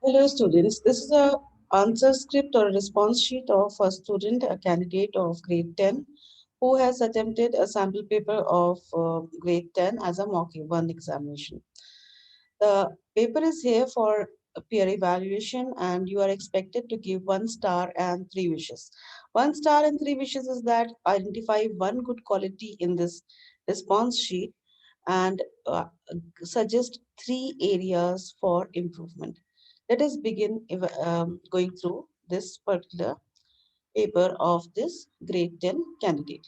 Hello students, this is a answer script or a response sheet of a student, a candidate of grade 10 who has attempted a sample paper of grade 10 as a mock 1 examination. The paper is here for a peer evaluation and you are expected to give 1 star and 3 wishes. 1 star and 3 wishes is that identify one good quality in this response sheet and suggest 3 areas for improvement. Let us begin going through this particular paper of this grade 10 candidate.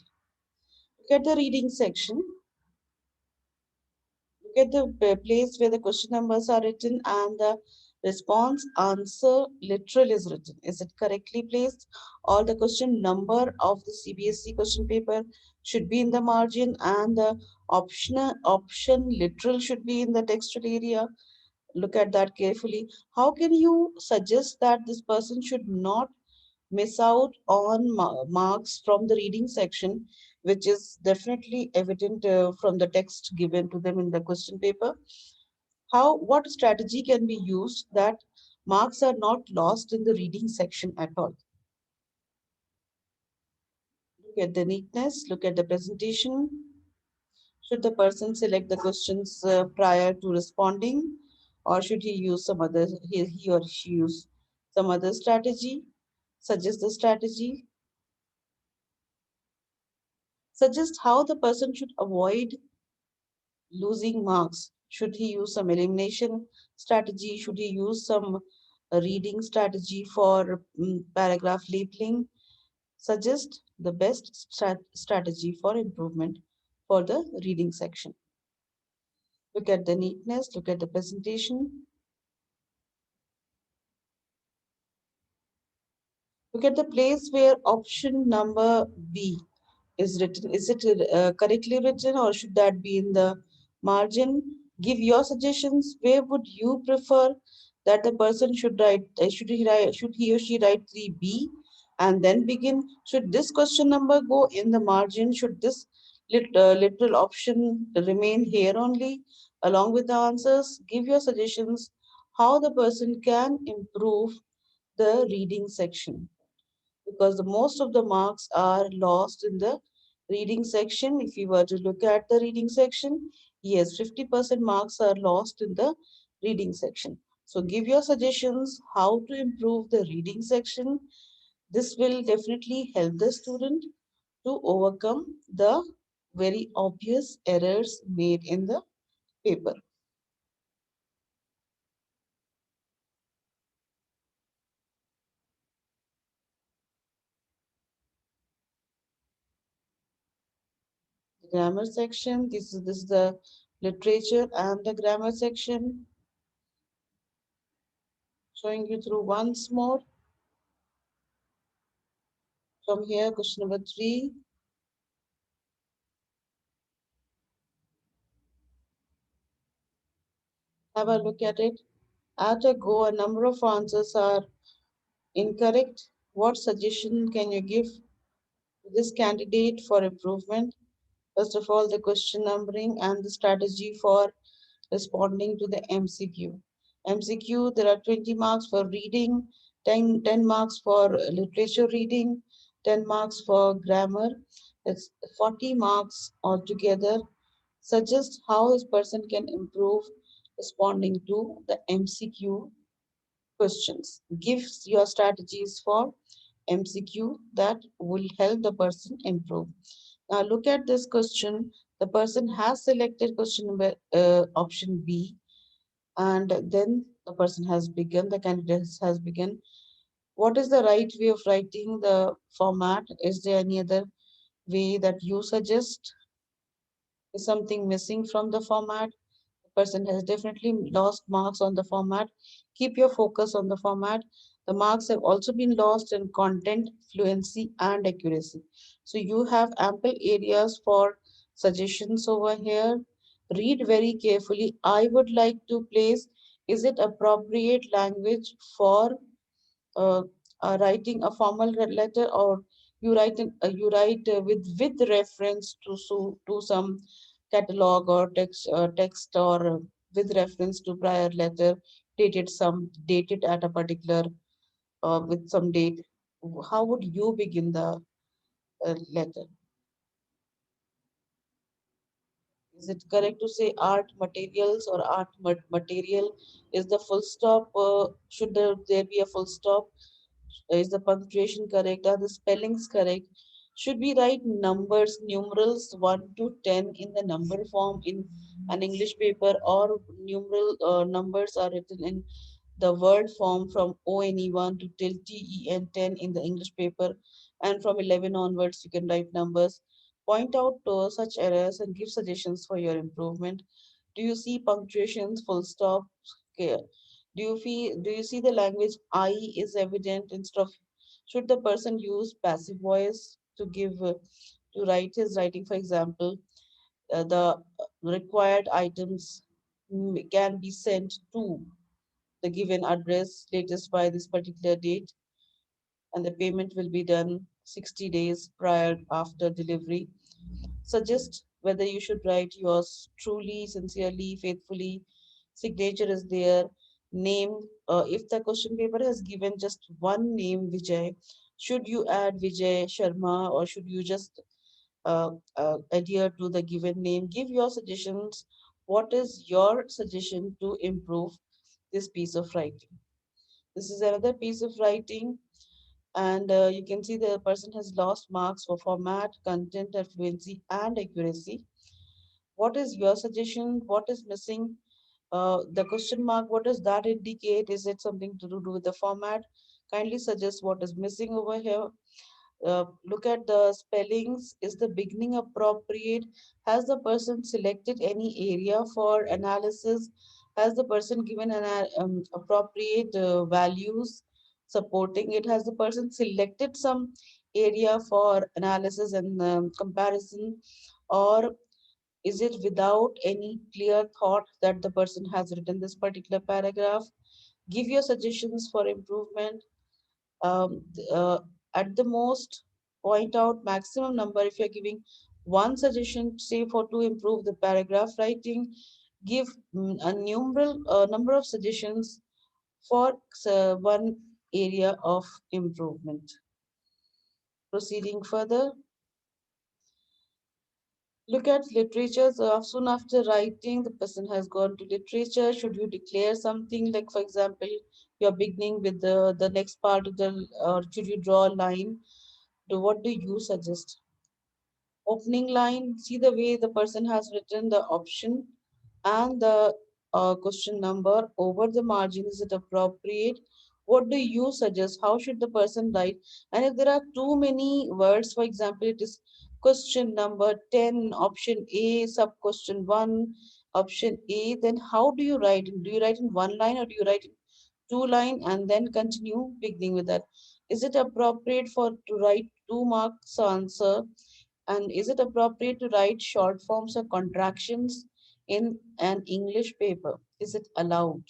Look at the reading section. Look at the place where the question numbers are written and the response answer literal is written. Is it correctly placed? Or the question number of the CBSE question paper should be in the margin and the option literal should be in the textual area. Look at that carefully. How can you suggest that this person should not miss out on marks from the reading section, which is definitely evident from the text given to them in the question paper? What strategy can be used that marks are not lost in the reading section at all? Look at the neatness, look at the presentation. Should the person select the questions prior to responding, or should he use some other, he or she use some other strategy? Suggest the strategy. Suggest how the person should avoid losing marks. Should he use some elimination strategy? Should he use some reading strategy for paragraph labeling? Suggest the best strategy for improvement for the reading section. Look at the neatness, look at the presentation. Look at the place where option number B is written. Is it correctly written or should that be in the margin? Give your suggestions. Where would you prefer that the person should write? Should he or she write 3B and then begin? Should this question number go in the margin? Should this literal option remain here only along with the answers? Give your suggestions how the person can improve the reading section because the most of the marks are lost in the reading section. If you were to look at the reading section, yes, 50% marks are lost in the reading section. So give your suggestions how to improve the reading section. This will definitely help the student to overcome the very obvious errors made in the paper. The grammar section, this is the literature and the grammar section. Showing you through once more. From here, question number 3. Have a look at it. At a go, a number of answers are incorrect. What suggestion can you give to this candidate for improvement? First of all, the question numbering and the strategy for responding to the MCQ. MCQ, there are 20 marks for reading, 10 marks for literature reading, 10 marks for grammar. That's 40 marks altogether. Suggest how this person can improve responding to the MCQ questions. Give your strategies for MCQ that will help the person improve. Now look at this question. The person has selected question number option B, and then the person has begun, the candidate has begun. What is the right way of writing the format? Is there any other way that you suggest? Is something missing from the format? The person has definitely lost marks on the format. Keep your focus on the format. The marks have also been lost in content, fluency, and accuracy. So you have ample areas for suggestions over here. Read very carefully. I would like to place, is it appropriate language for uh, writing a formal letter, or you write with reference to to some catalog or text or with reference to prior letter dated at a particular with some date. How would you begin the letter? Is it correct to say art materials or material? Is the full stop, should there be a full stop? Is the punctuation correct? Are the spellings correct? Should we write numbers, numerals 1 to 10 in the number form in an English paper, or numeral numbers are written in the word form from ONE1 to till TEN10 in the English paper, and from 11 onwards you can write numbers. Point out such errors and give suggestions for your improvement. Do you see punctuations, full stop? Okay. Do you see the language I is evident instead of, should the person use passive voice to give to write his writing? For example, the required items can be sent to the given address latest by this particular date, and the payment will be done 60 days prior after delivery. Suggest whether you should write yours truly, sincerely, faithfully. Signature is there. Name, if the question paper has given just one name, Vijay, should you add Vijay Sharma, or should you just adhere to the given name? Give your suggestions. What is your suggestion to improve this piece of writing? This is another piece of writing, and you can see the person has lost marks for format, content, and fluency and accuracy. What is your suggestion? What is missing? The question mark, what does that indicate? Is it something to do with the format? Kindly suggest what is missing over here. Look at the spellings. Is the beginning appropriate? Has the person selected any area for analysis? Has the person given an appropriate values supporting it? Has the person selected some area for analysis and comparison? Or is it without any clear thought that the person has written this particular paragraph? Give your suggestions for improvement. At the most, point out maximum number. If you're giving one suggestion, say for to improve the paragraph writing, give a numeral number of suggestions for one area of improvement. Proceeding further, look at literature. So soon after writing, the person has gone to literature. Should you declare something like, for example, you're beginning with the next part of the, or should you draw a line? What do you suggest? Opening line, see the way the person has written the option and the question number over the margin. Is it appropriate? What do you suggest? How should the person write? And if there are too many words, for example, it is question number 10, option A, sub question 1, option A, then how do you write? Do you write in one line, or do you write in two line and then continue beginning with that? Is it appropriate for to write 2 marks answer? And is it appropriate to write short forms or contractions in an English paper? Is it allowed?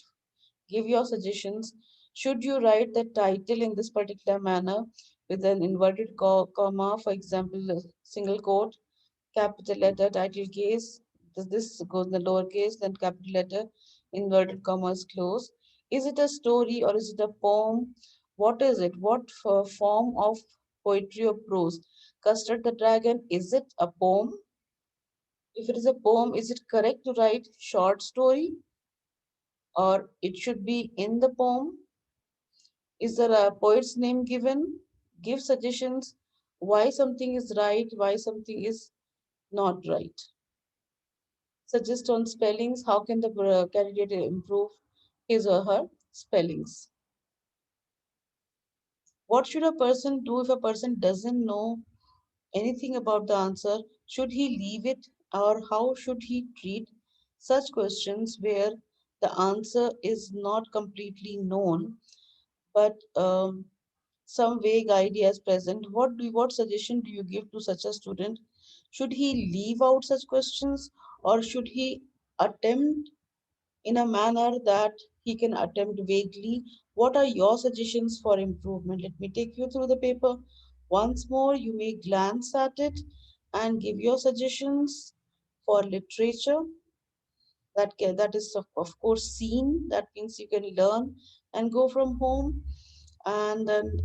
Give your suggestions. Should you write the title in this particular manner with an inverted comma, for example, a single quote, capital letter, title case? Does this go in the lowercase, then capital letter, inverted commas, close? Is it a story or is it a poem? What is it? What form of poetry or prose? Custard the Dragon, is it a poem? If it is a poem, is it correct to write short story, or it should be in the poem? Is there a poet's name given? Give suggestions why something is right, why something is not right. Suggest on spellings, how can the candidate improve his or her spellings? What should a person do if a person doesn't know anything about the answer? Should he leave it, or how should he treat such questions where the answer is not completely known, but some vague ideas present? What suggestion do you give to such a student? Should he leave out such questions, or should he attempt in a manner that he can attempt vaguely? What are your suggestions for improvement? Let me take you through the paper once more. You may glance at it and give your suggestions for literature. that is of course seen. That means you can learn and go from home. And then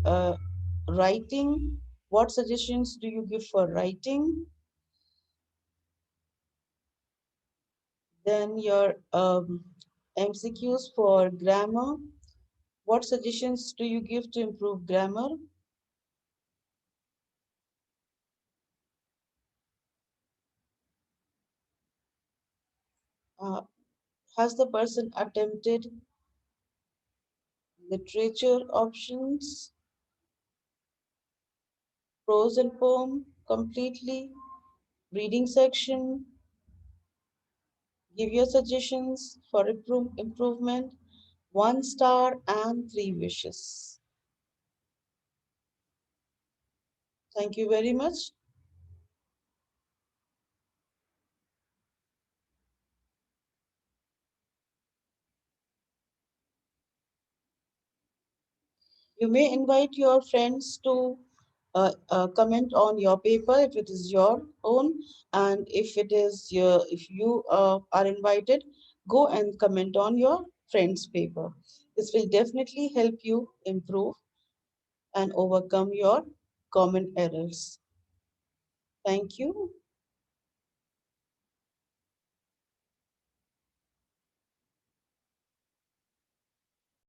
writing, what suggestions do you give for writing? Then your MCQs for grammar, what suggestions do you give to improve grammar? uh, has the person attempted literature options, prose and poem completely, reading section? Give your suggestions for improvement. 1 star and 3 wishes. Thank you very much. You may invite your friends to comment on your paper if it is your own, and if you are invited, go and comment on your friend's paper. This will definitely help you improve and overcome your common errors. Thank you.